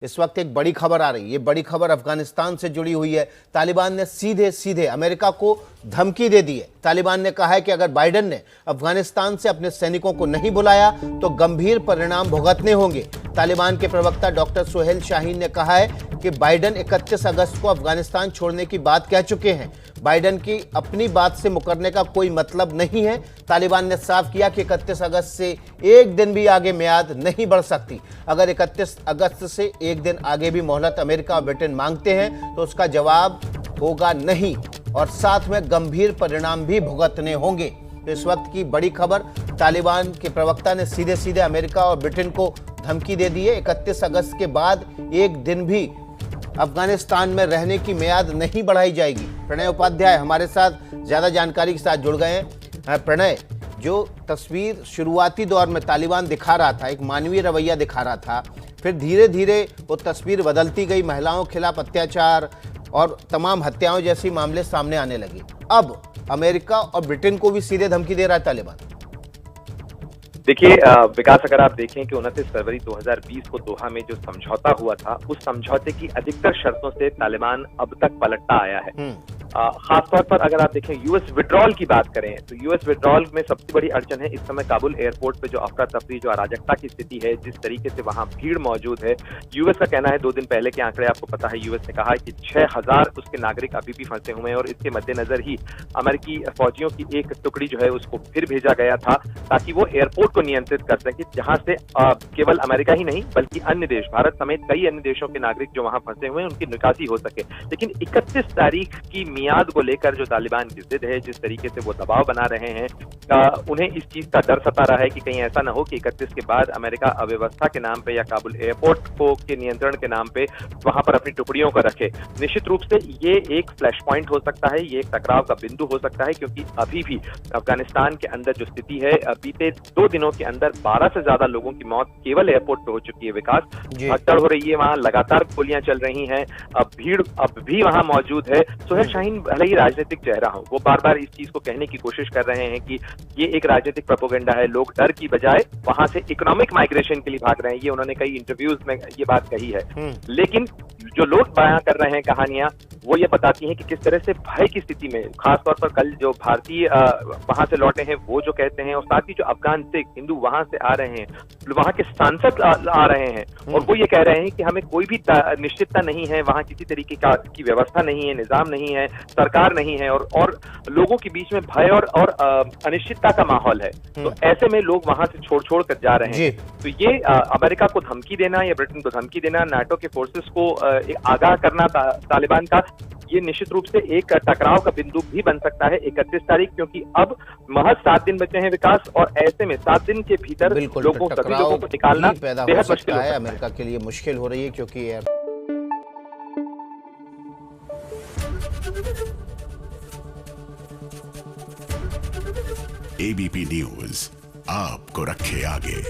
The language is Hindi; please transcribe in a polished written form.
इस वक्त एक बड़ी खबर आ रही है। ये बड़ी खबर अफगानिस्तान से जुड़ी हुई है। तालिबान ने सीधे सीधे अमेरिका को धमकी दे दी है। तालिबान ने कहा है कि अगर बाइडेन ने अफगानिस्तान से अपने सैनिकों को नहीं बुलाया तो गंभीर परिणाम भुगतने होंगे। तालिबान के प्रवक्ता डॉक्टर सुहेल शाहीन ने कहा है कि बाइडेन 31 अगस्त को अफगानिस्तान छोड़ने की बात कह चुके हैं। बाइडेन की अपनी बात से मुकरने का कोई मतलब नहीं है। तालिबान ने साफ किया कि 31 अगस्त से एक दिन भी आगे मियाद नहीं बढ़ सकती। अगर 31 अगस्त से एक दिन आगे भी मोहलत अमेरिका और ब्रिटेन मांगते हैं तो उसका जवाब होगा नहीं और साथ में गंभीर परिणाम भी भुगतने होंगे। तो इस वक्त की बड़ी खबर, तालिबान के प्रवक्ता ने सीधे सीधे अमेरिका और ब्रिटेन को धमकी दे दी है। 31 अगस्त के बाद एक दिन भी अफगानिस्तान में रहने की मियाद नहीं बढ़ाई जाएगी। प्रणय उपाध्याय हमारे साथ ज्यादा जानकारी के साथ जुड़ गए हैं। प्रणय, जो तस्वीर शुरुआती दौर में तालिबान दिखा रहा था, एक मानवीय रवैया दिखा रहा था, फिर धीरे धीरे वो तस्वीर बदलती गई, महिलाओं के खिलाफ अत्याचार और तमाम हत्याओं जैसी मामले सामने आने लगे। अब अमेरिका और ब्रिटेन को भी सीधे धमकी दे रहा है तालिबान। देखिए विकास, अगर आप देखें कि 29 फरवरी 2020 को दोहा में जो समझौता हुआ था, उस समझौते की अधिकतर शर्तों से तालिबान अब तक पलटता आया है। खासतौर पर अगर आप देखें यूएस विड्रॉल की बात करें तो यूएस विड्रॉल में सबसे बड़ी अड़चन है इस समय काबुल एयरपोर्ट पे जो अफरा तफरी, जो अराजकता की स्थिति है, जिस तरीके से वहां भीड़ मौजूद है। यूएस का कहना है, 2 दिन पहले के आंकड़े आपको पता है, यूएस ने कहा है कि 6000 उसके नागरिक अभी भी फंसे हुए हैं और इसके मद्देनजर ही अमेरिकी फौजियों की एक टुकड़ी जो है उसको फिर भेजा गया था ताकि वो एयरपोर्ट को नियंत्रित कर सके, जहां से केवल अमेरिका ही नहीं बल्कि अन्य देश, भारत समेत कई अन्य देशों के नागरिक जो वहां फंसे हुए हैं उनकी निकासी हो सके। लेकिन 31 तारीख की मियाद को लेकर जो तालिबान की जिद है, जिस तरीके से वो दबाव बना रहे हैं, उन्हें इस चीज का डर सता रहा है कि कहीं ऐसा ना हो कि 31 के बाद अमेरिका अव्यवस्था के नाम पे या काबुल एयरपोर्ट को के नियंत्रण के नाम पे वहां पर अपनी टुकड़ियों को रखे। निश्चित रूप से ये एक फ्लैश पॉइंट हो सकता है, ये एक टकराव का बिंदु हो सकता है, क्योंकि अभी भी अफगानिस्तान के अंदर जो स्थिति है, बीते 2 दिनों के अंदर 12 से ज्यादा लोगों की मौत केवल एयरपोर्ट पे हो चुकी है। विकास, भगदड़ हो रही है, वहां लगातार गोलियां चल रही हैं, भीड़ अब भी वहां मौजूद है। सुहेल शाहीन भले ही राजनीतिक चेहरा हो, वो बार बार इस चीज को कहने की कोशिश कर रहे हैं कि ये एक राजनीतिक प्रोपेगेंडा है, लोग डर की बजाय वहां से इकोनॉमिक माइग्रेशन के लिए भाग रहे हैं। ये उन्होंने कई इंटरव्यूज में ये बात कही है। लेकिन जो लोग बयां कर रहे हैं कहानियां, वो ये बताती हैं कि किस तरह से भय की स्थिति में, खासतौर पर कल जो भारतीय वहां से लौटे हैं वो जो कहते हैं, और साथ ही जो अफगान सिख हिंदू वहां से आ रहे हैं, वहां के सांसद आ रहे हैं और वो ये कह रहे हैं कि हमें कोई भी निश्चितता नहीं है, वहां किसी तरीके की व्यवस्था नहीं है, निजाम नहीं है, सरकार नहीं है और लोगों के बीच में भय और अनिश्चितता का माहौल है। तो ऐसे में लोग वहां से छोड़ कर जा रहे हैं। तो ये अमेरिका को धमकी देना या ब्रिटेन को धमकी देना, नाटो के फोर्सेस को आगाह करना तालिबान का, ये निश्चित रूप से एक टकराव का बिंदु भी बन सकता है 31 तारीख, क्योंकि अब महज 7 दिन बचे हैं विकास, और ऐसे में 7 दिन के भीतर सभी लोगों को निकालना बेहद मुश्किल है। अमेरिका के लिए मुश्किल हो रही है क्योंकि एबीपी न्यूज आपको रखे आगे।